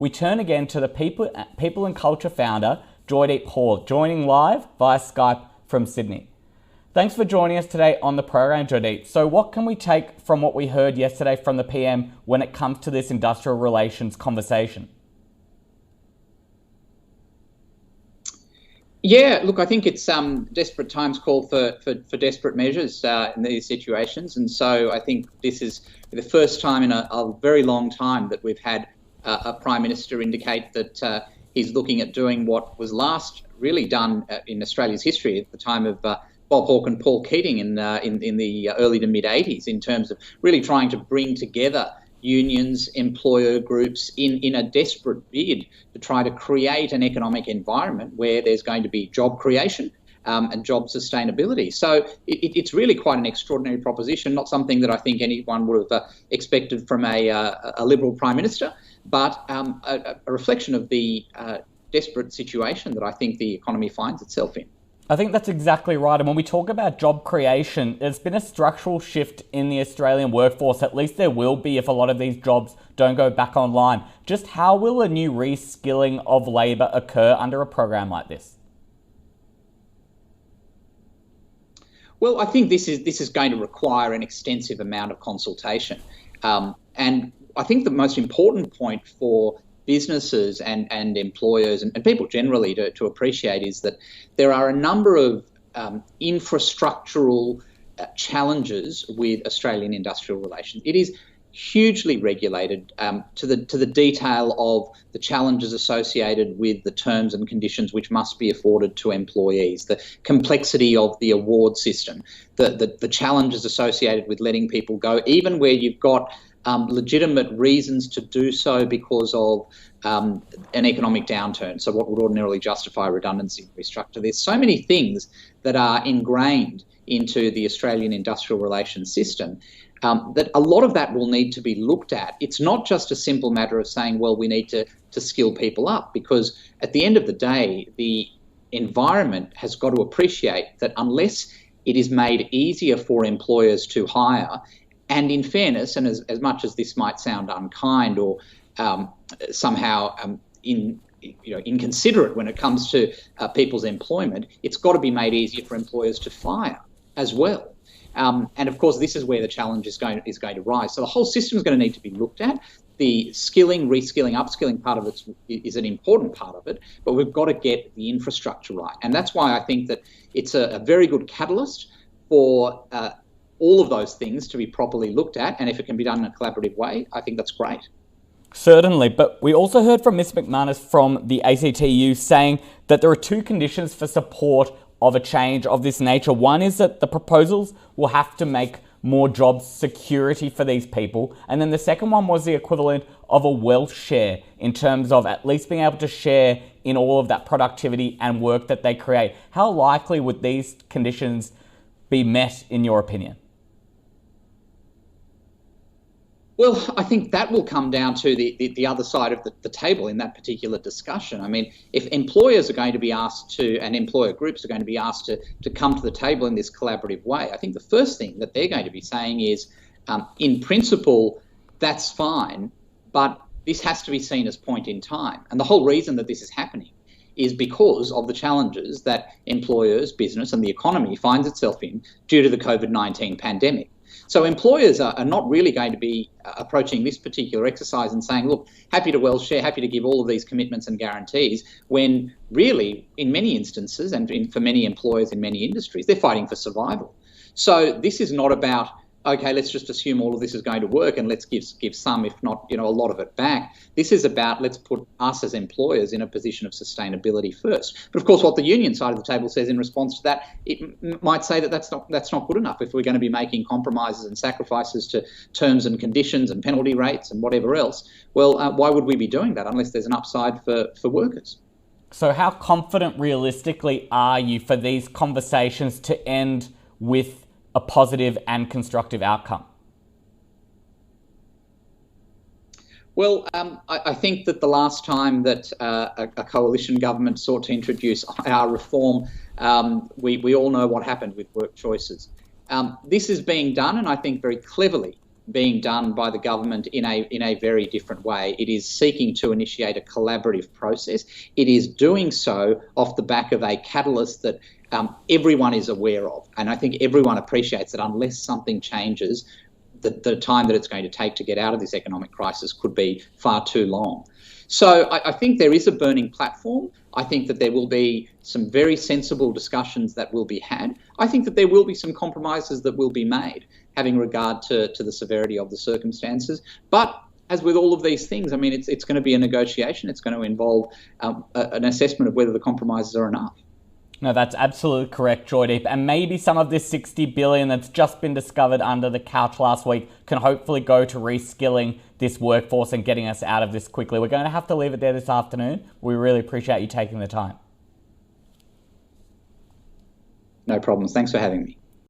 We turn again to the People and Culture founder, Joydeep Hall, joining live via Skype from Sydney. Thanks for joining us today on the program, Joydeep. So what can we take from what we heard yesterday from the PM when it comes to this industrial relations conversation? Yeah, look, I think it's desperate times call for desperate measures in these situations. And so I think this is the first time in a very long time that we've had a Prime Minister indicate that he's looking at doing what was last really done in Australia's history at the time of Bob Hawke and Paul Keating in the early to mid-'80s, in terms of really trying to bring together unions, employer groups in a desperate bid to try to create an economic environment where there's going to be job creation and job sustainability. So it's really quite an extraordinary proposition, not something that I think anyone would have expected from a Liberal Prime Minister, but a reflection of the desperate situation that I think the economy finds itself in. I think that's exactly right. And when we talk about job creation, there's been a structural shift in the Australian workforce. At least there will be if a lot of these jobs don't go back online. Just how will a new reskilling of labour occur under a program like this? Well, I think this is going to require an extensive amount of consultation. And I think the most important point for businesses and employers and people generally to appreciate is that there are a number of infrastructural challenges with Australian industrial relations. It is hugely regulated to the detail of the challenges associated with the terms and conditions which must be afforded to employees, the complexity of the award system, the challenges associated with letting people go, even where you've got legitimate reasons to do so because of an economic downturn. So what would ordinarily justify redundancy and restructure. There's so many things that are ingrained into the Australian industrial relations system that a lot of that will need to be looked at. It's not just a simple matter of saying, well, we need to skill people up, because at the end of the day, the environment has got to appreciate that unless it is made easier for employers to hire, and in fairness, and as much as this might sound unkind or somehow inconsiderate when it comes to people's employment, it's got to be made easier for employers to fire as well. And of course, this is where the challenge is going to rise. So the whole system is going to need to be looked at. The skilling, reskilling, upskilling part of it is an important part of it, but we've got to get the infrastructure right. And that's why I think that it's a very good catalyst for all of those things to be properly looked at. And if it can be done in a collaborative way, I think that's great. Certainly, but we also heard from Ms McManus from the ACTU saying that there are two conditions for support of a change of this nature. One is that the proposals will have to make more job security for these people. And then the second one was the equivalent of a wealth share in terms of at least being able to share in all of that productivity and work that they create. How likely would these conditions be met in your opinion? Well, I think that will come down to the other side of the table in that particular discussion. I mean, if employers are going to be asked to, and employer groups are going to be asked to come to the table in this collaborative way, I think the first thing that they're going to be saying is, in principle, that's fine, but this has to be seen as point in time. And the whole reason that this is happening is because of the challenges that employers, business and the economy finds itself in due to the COVID-19 pandemic. So employers are not really going to be approaching this particular exercise and saying, look, happy to wealth share, happy to give all of these commitments and guarantees, when really, in many instances, and for many employers in many industries, they're fighting for survival. So this is not about, okay, let's just assume all of this is going to work and let's give some, if not, a lot of it back. This is about, let's put us as employers in a position of sustainability first. But of course, what the union side of the table says in response to that, it might say that that's not good enough. If we're going to be making compromises and sacrifices to terms and conditions and penalty rates and whatever else, well, why would we be doing that unless there's an upside for workers? So how confident realistically are you for these conversations to end with a positive and constructive outcome? Well, I think that the last time that a coalition government sought to introduce our reform, we all know what happened with work choices. This is being done, and I think very cleverly, being done by the government in a very different way. It is seeking to initiate a collaborative process. It is doing so off the back of a catalyst that everyone is aware of. And I think everyone appreciates that unless something changes, the time that it's going to take to get out of this economic crisis could be far too long. So I think there is a burning platform. I think that there will be some very sensible discussions that will be had. I think that there will be some compromises that will be made, having regard to the severity of the circumstances. But as with all of these things, I mean, it's going to be a negotiation. It's going to involve an assessment of whether the compromises are enough. No, that's absolutely correct, Joydeep. And maybe some of this $60 billion that's just been discovered under the couch last week can hopefully go to reskilling this workforce and getting us out of this quickly. We're going to have to leave it there this afternoon. We really appreciate you taking the time. No problems. Thanks for having me.